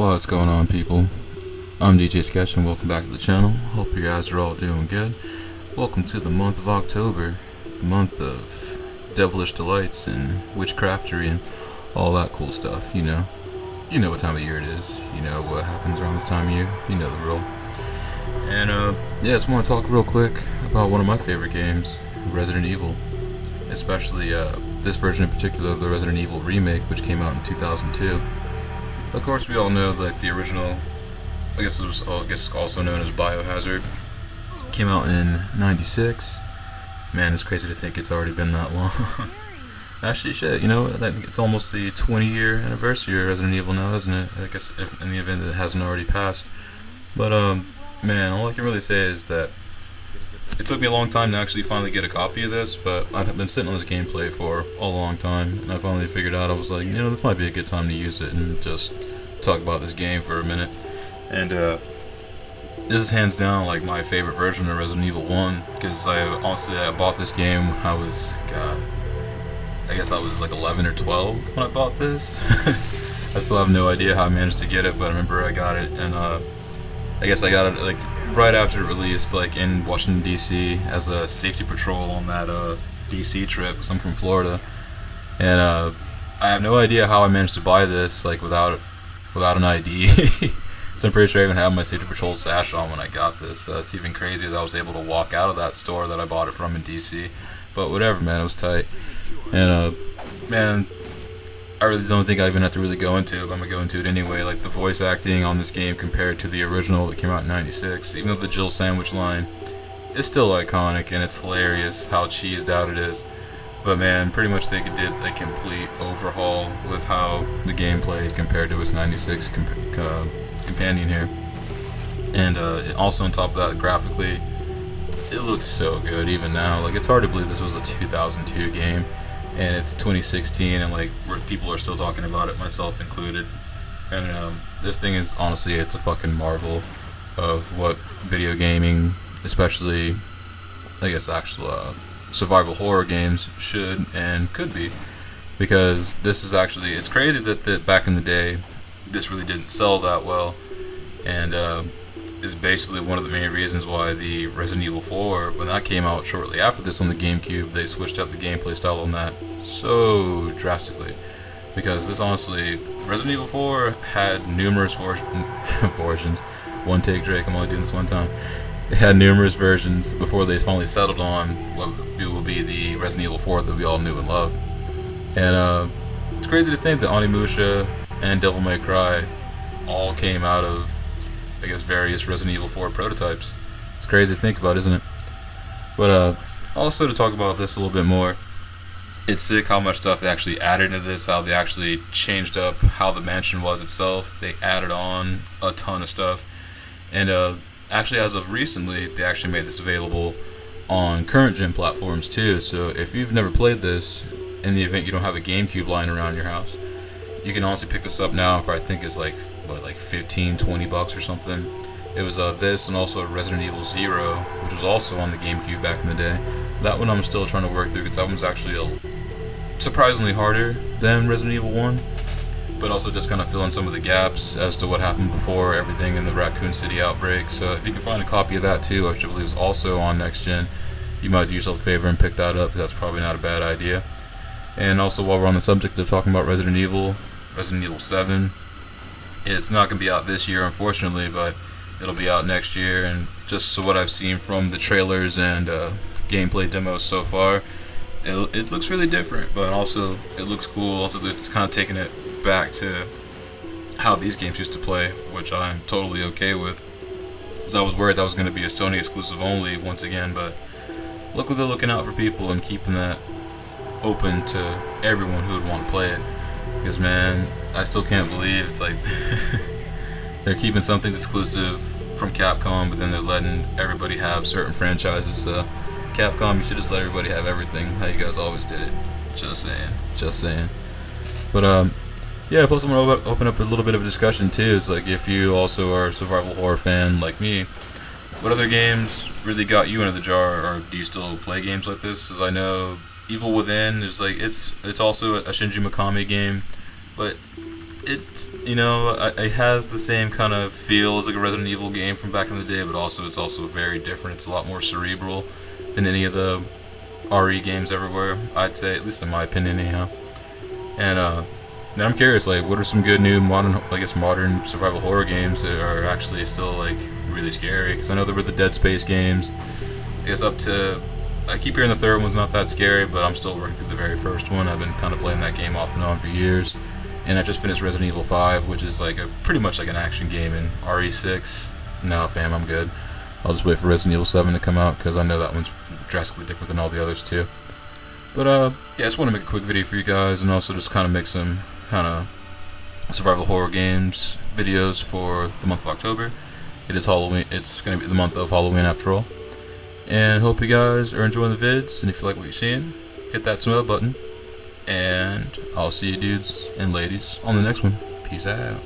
What's going on, people? I'm DJ Sketch and welcome back to the channel. Hope you guys are all doing good. Welcome to the month of October, the month of devilish delights and witchcraftery and all that cool stuff, you know. You know what time of year it is. You know what happens around this time of year. You know the drill. And yeah, just want to talk real quick about one of my favorite games, Resident Evil. Especially this version in particular, the Resident Evil Remake, which came out in 2002. Of course, we all know like the original, I guess it's also known as Biohazard, came out in '96. Man, it's crazy to think it's already been that long. Actually, shit, you know, I think it's almost the 20-year anniversary of Resident Evil now, isn't it? I guess if in the event that it hasn't already passed. But man, all I can really say is that it took me a long time to actually finally get a copy of this, but I've been sitting on this gameplay for a long time, and I finally figured out, I was like, you know, this might be a good time to use it and just talk about this game for a minute. And this is hands down like my favorite version of Resident Evil 1, because I bought this game when I was, I guess I was like 11 or 12 when I bought this. I still have no idea how I managed to get it, but I remember I got it, and I guess I got it like right after it released, like in Washington DC, as a safety patrol on that DC trip, because I'm from Florida, and I have no idea how I managed to buy this like without an ID. So I'm pretty sure I even had my safety patrol sash on when I got this. It's even crazier that I was able to walk out of that store that I bought it from in DC. But whatever, man, it was tight. And man, I really don't think I even have to really go into it, but I'm gonna go into it anyway. Like the voice acting on this game compared to the original that came out in '96, even though the Jill sandwich line is still iconic and it's hilarious how cheesed out it is. But man, pretty much they did a complete overhaul with how the game played compared to its '96 companion here. And also on top of that, graphically, it looks so good even now. Like it's hard to believe this was a 2002 game. And it's 2016, and like where people are still talking about it, myself included. And this thing is honestly, it's a fucking marvel of what video gaming, especially, I guess, actual survival horror games should and could be. Because this is actually, it's crazy that back in the day, this really didn't sell that well, and is basically one of the main reasons why the Resident Evil 4, when that came out shortly after this on the GameCube, they switched up the gameplay style on that so drastically. Because this honestly, Resident Evil 4 had numerous versions. One take, Drake, I'm only doing this one time. It had numerous versions before they finally settled on what will be the Resident Evil 4 that we all knew and loved. And it's crazy to think that Onimusha and Devil May Cry all came out of, I guess, various Resident Evil 4 prototypes. It's crazy to think about, isn't it? But also to talk about this a little bit more, it's sick how much stuff they actually added into this, how they actually changed up how the mansion was itself. They added on a ton of stuff. And actually, as of recently, they actually made this available on current gen platforms too. So if you've never played this, in the event you don't have a GameCube lying around your house, you can honestly pick this up now for, I think it's like, what, like 15, 20 bucks or something. It was this and also Resident Evil 0, which was also on the GameCube back in the day. That one I'm still trying to work through, because that one's actually surprisingly harder than Resident Evil 1, but also just kind of filling some of the gaps as to what happened before everything in the Raccoon City outbreak. So if you can find a copy of that too, which I believe is also on next gen, you might do yourself a favor and pick that up, because that's probably not a bad idea. And also, while we're on the subject of talking about Resident Evil 7, it's not going to be out this year, unfortunately, but it'll be out next year. And just so what I've seen from the trailers and gameplay demos so far, it looks really different, but also it looks cool. Also, it's kind of taking it back to how these games used to play, which I'm totally okay with, because I was worried that was going to be a Sony exclusive only once again, but luckily they're looking out for people and keeping that open to everyone who would want to play it. Because man, I still can't believe it's like they're keeping something exclusive from Capcom, but then they're letting everybody have certain franchises. So Capcom, you should just let everybody have everything, how you guys always did it. Just saying. But yeah, plus I'm gonna open up a little bit of a discussion too. It's like, if you also are a survival horror fan like me, what other games really got you into the jar, or do you still play games like this? As I know, Evil Within is like, it's also a Shinji Mikami game, but It's, it has the same kind of feel as like a Resident Evil game from back in the day, but also it's also very different. It's a lot more cerebral than any of the RE games everywhere, I'd say, at least in my opinion, anyhow. And then I'm curious, like, what are some good new modern survival horror games that are actually still like really scary? Because I know there were the Dead Space games. I guess I keep hearing the third one's not that scary, but I'm still working through the very first one. I've been kind of playing that game off and on for years. And I just finished Resident Evil 5, which is like pretty much like an action game in RE6. No, fam, I'm good. I'll just wait for Resident Evil 7 to come out, because I know that one's drastically different than all the others too. But yeah, I just want to make a quick video for you guys, and also just kind of make some kind of survival horror games videos for the month of October. It is Halloween. It's going to be the month of Halloween after all. And hope you guys are enjoying the vids, and if you like what you're seeing, hit that sub button. And I'll see you dudes and ladies on the next one. Peace out.